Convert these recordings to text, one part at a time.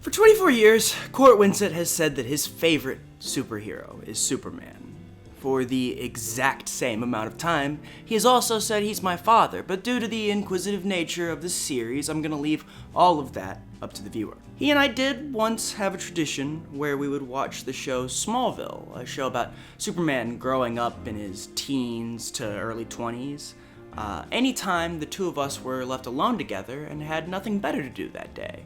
For 24 years, Cort has said that his favorite superhero is Superman. For the exact same amount of time, he has also said he's my father, but due to the inquisitive nature of this series, I'm gonna leave all of that up to the viewer. He and I did once have a tradition where we would watch the show Smallville, a show about Superman growing up in his teens to early 20s. Anytime the two of us were left alone together and had nothing better to do that day.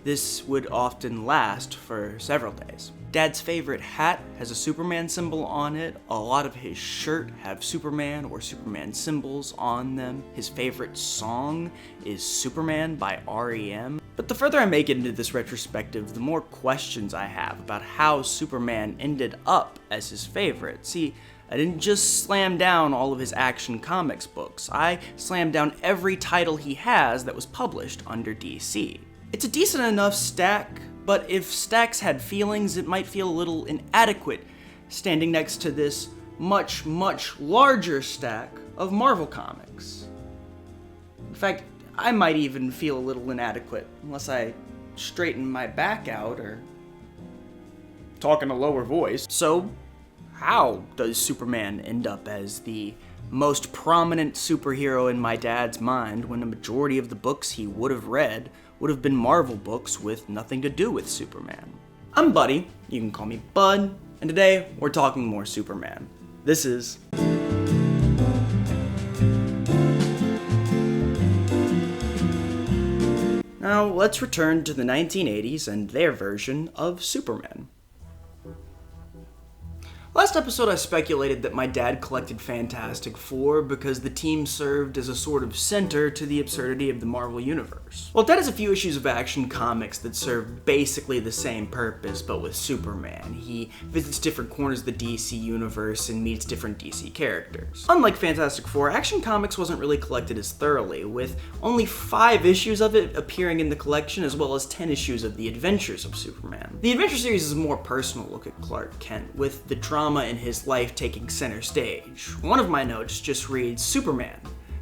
This would often last for several days. Dad's favorite hat has a Superman symbol on it. A lot of his shirt have Superman or Superman symbols on them. His favorite song is Superman by REM. But the further I make it into this retrospective, the more questions I have about how Superman ended up as his favorite. See, I didn't just slam down all of his Action Comics books. I slammed down every title he has that was published under DC. It's a decent enough stack, but if stacks had feelings, it might feel a little inadequate standing next to this much, much larger stack of Marvel comics. In fact, I might even feel a little inadequate unless I straighten my back out or talk in a lower voice. So, how does Superman end up as the most prominent superhero in my dad's mind when a majority of the books he would have read would have been Marvel books with nothing to do with Superman? I'm Buddy, you can call me Bud, and today we're talking more Superman. This is... Now, let's return to the 1980s and their version of Superman. Last episode I speculated that my dad collected Fantastic Four because the team served as a sort of center to the absurdity of the Marvel Universe. Well, Dad has a few issues of Action Comics that serve basically the same purpose, but with Superman. He visits different corners of the DC Universe and meets different DC characters. Unlike Fantastic Four, Action Comics wasn't really collected as thoroughly, with only 5 issues of it appearing in the collection, as well as 10 issues of The Adventures of Superman. The Adventure series is a more personal look at Clark Kent, with the drama in his life taking center stage. One of my notes just reads, Superman,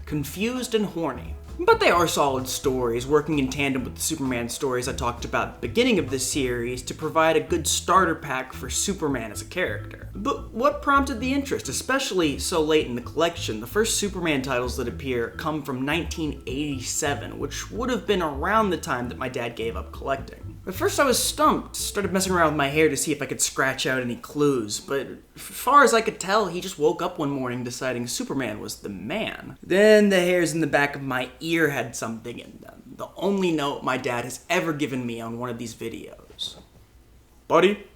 confused and horny. But they are solid stories, working in tandem with the Superman stories I talked about at the beginning of this series to provide a good starter pack for Superman as a character. But what prompted the interest, especially so late in the collection? The first Superman titles that appear come from 1987, which would have been around the time that my dad gave up collecting. At first I was stumped, started messing around with my hair to see if I could scratch out any clues, but as far as I could tell, he just woke up one morning deciding Superman was the man. Then the hairs in the back of my ear had something in them, the only note my dad has ever given me on one of these videos. Buddy,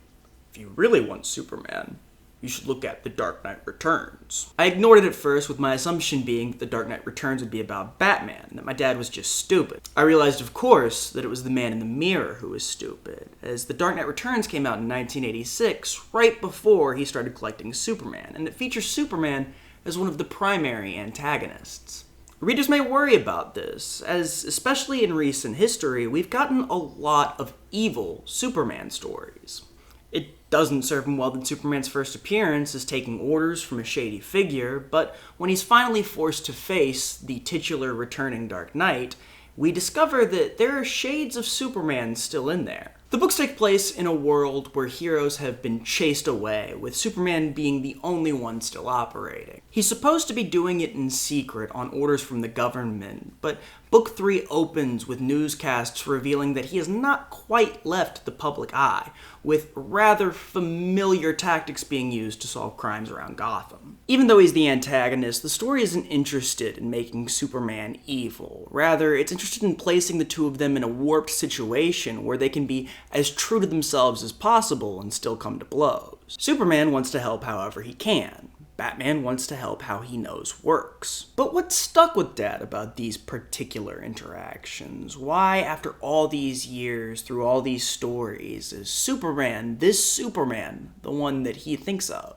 if you really want Superman, you should look at The Dark Knight Returns. I ignored it at first, with my assumption being that The Dark Knight Returns would be about Batman, and that my dad was just stupid. I realized, of course, that it was the man in the mirror who was stupid, as The Dark Knight Returns came out in 1986, right before he started collecting Superman, and it features Superman as one of the primary antagonists. Readers may worry about this, as especially in recent history, we've gotten a lot of evil Superman stories. It doesn't serve him well that Superman's first appearance is taking orders from a shady figure, but when he's finally forced to face the titular returning Dark Knight, we discover that there are shades of Superman still in there. The books take place in a world where heroes have been chased away, with Superman being the only one still operating. He's supposed to be doing it in secret on orders from the government, but Book 3 opens with newscasts revealing that he has not quite left the public eye, with rather familiar tactics being used to solve crimes around Gotham. Even though he's the antagonist, the story isn't interested in making Superman evil. Rather, it's interested in placing the two of them in a warped situation where they can be as true to themselves as possible and still come to blows. Superman wants to help however he can. Batman wants to help how he knows works. But what stuck with Dad about these particular interactions? Why, after all these years, through all these stories, is Superman, this Superman, the one that he thinks of?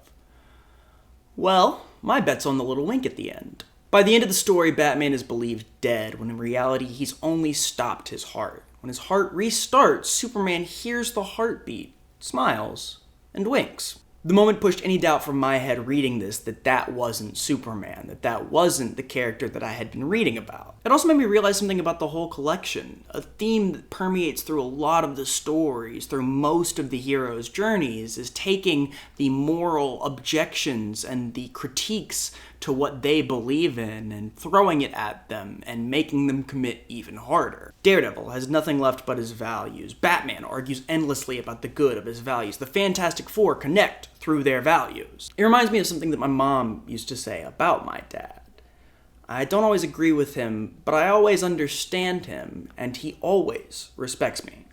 Well, my bet's on the little wink at the end. By the end of the story, Batman is believed dead, when in reality he's only stopped his heart. When his heart restarts, Superman hears the heartbeat, smiles, and winks. The moment pushed any doubt from my head reading this that wasn't Superman, that wasn't the character that I had been reading about. It also made me realize something about the whole collection, a theme that permeates through a lot of the stories, through most of the heroes' journeys, is taking the moral objections and the critiques to what they believe in and throwing it at them and making them commit even harder. Daredevil has nothing left but his values. Batman argues endlessly about the good of his values. The Fantastic Four connect through their values. It reminds me of something that my mom used to say about my dad. I don't always agree with him, but I always understand him, and he always respects me.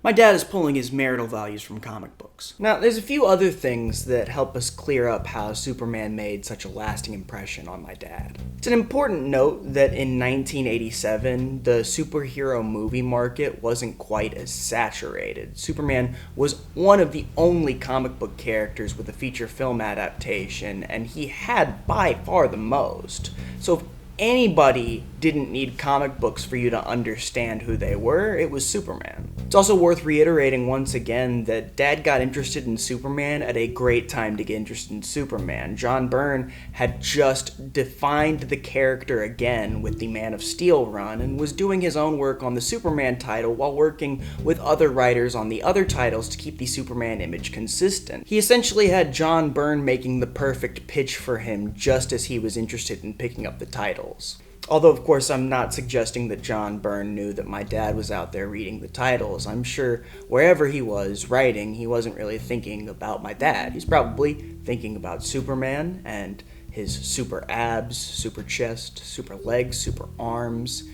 My dad is pulling his marital values from comic books. Now, there's a few other things that help us clear up how Superman made such a lasting impression on my dad. It's an important note that in 1987, the superhero movie market wasn't quite as saturated. Superman was one of the only comic book characters with a feature film adaptation, and he had by far the most. So if anybody didn't need comic books for you to understand who they were, it was Superman. It's also worth reiterating once again that Dad got interested in Superman at a great time to get interested in Superman. John Byrne had just defined the character again with the Man of Steel run and was doing his own work on the Superman title while working with other writers on the other titles to keep the Superman image consistent. He essentially had John Byrne making the perfect pitch for him just as he was interested in picking up the titles. Although, of course, I'm not suggesting that John Byrne knew that my dad was out there reading the titles. I'm sure wherever he was writing, he wasn't really thinking about my dad. He's probably thinking about Superman and his super abs, super chest, super legs, super arms.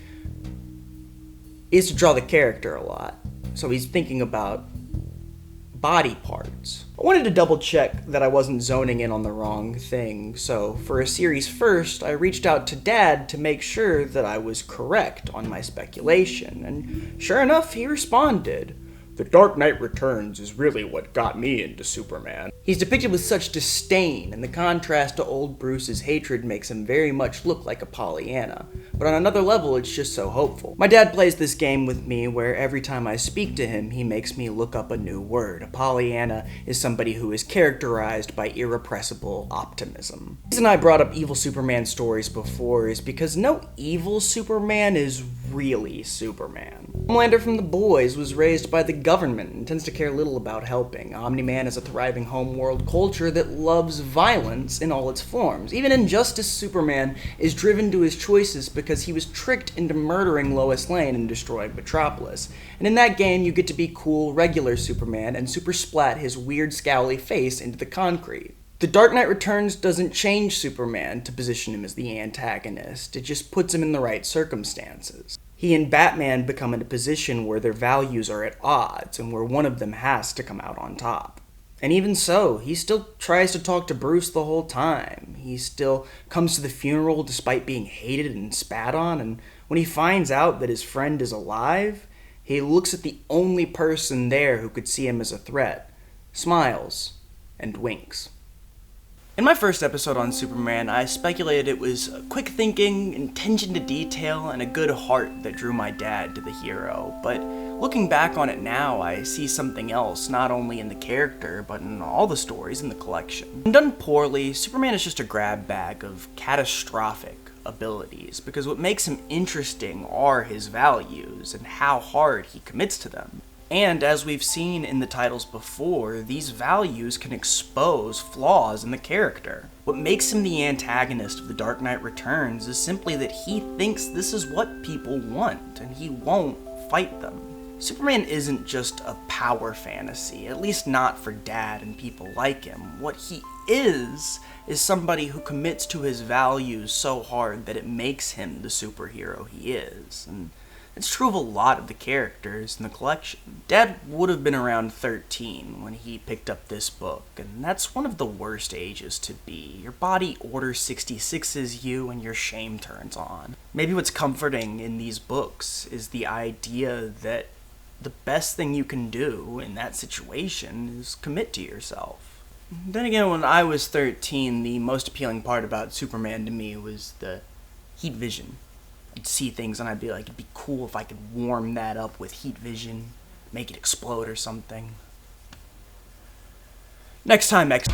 He has to draw the character a lot, so he's thinking about body parts. I wanted to double check that I wasn't zoning in on the wrong thing, so for a series first, I reached out to Dad to make sure that I was correct on my speculation, and sure enough, he responded. The Dark Knight Returns is really what got me into Superman. He's depicted with such disdain, and the contrast to old Bruce's hatred makes him very much look like a Pollyanna. But on another level, it's just so hopeful. My dad plays this game with me where every time I speak to him, he makes me look up a new word. A Pollyanna is somebody who is characterized by irrepressible optimism. The reason I brought up evil Superman stories before is because no evil Superman is really Superman. Homelander from The Boys was raised by the government and tends to care little about helping. Omni-Man is a thriving homeworld culture that loves violence in all its forms. Even Injustice Superman is driven to his choices because he was tricked into murdering Lois Lane and destroying Metropolis. And in that game, you get to be cool, regular Superman and super splat his weird, scowly face into the concrete. The Dark Knight Returns doesn't change Superman to position him as the antagonist. It just puts him in the right circumstances. He and Batman become in a position where their values are at odds and where one of them has to come out on top. And even so, he still tries to talk to Bruce the whole time. He still comes to the funeral despite being hated and spat on, and when he finds out that his friend is alive, he looks at the only person there who could see him as a threat, smiles, and winks. In my first episode on Superman, I speculated it was quick thinking, attention to detail, and a good heart that drew my dad to the hero. But looking back on it now, I see something else, not only in the character, but in all the stories in the collection. When done poorly, Superman is just a grab bag of catastrophic abilities, because what makes him interesting are his values and how hard he commits to them. And as we've seen in the titles before, these values can expose flaws in the character. What makes him the antagonist of The Dark Knight Returns is simply that he thinks this is what people want, and he won't fight them. Superman isn't just a power fantasy, at least not for Dad and people like him. What he is somebody who commits to his values so hard that it makes him the superhero he is. And it's true of a lot of the characters in the collection. Dad would have been around 13 when he picked up this book, and that's one of the worst ages to be. Your body order 66s you and your shame turns on. Maybe what's comforting in these books is the idea that the best thing you can do in that situation is commit to yourself. Then again, when I was 13, the most appealing part about Superman to me was the heat vision. I'd see things and I'd be like, it'd be cool if I could warm that up with heat vision, make it explode or something. Next time, X.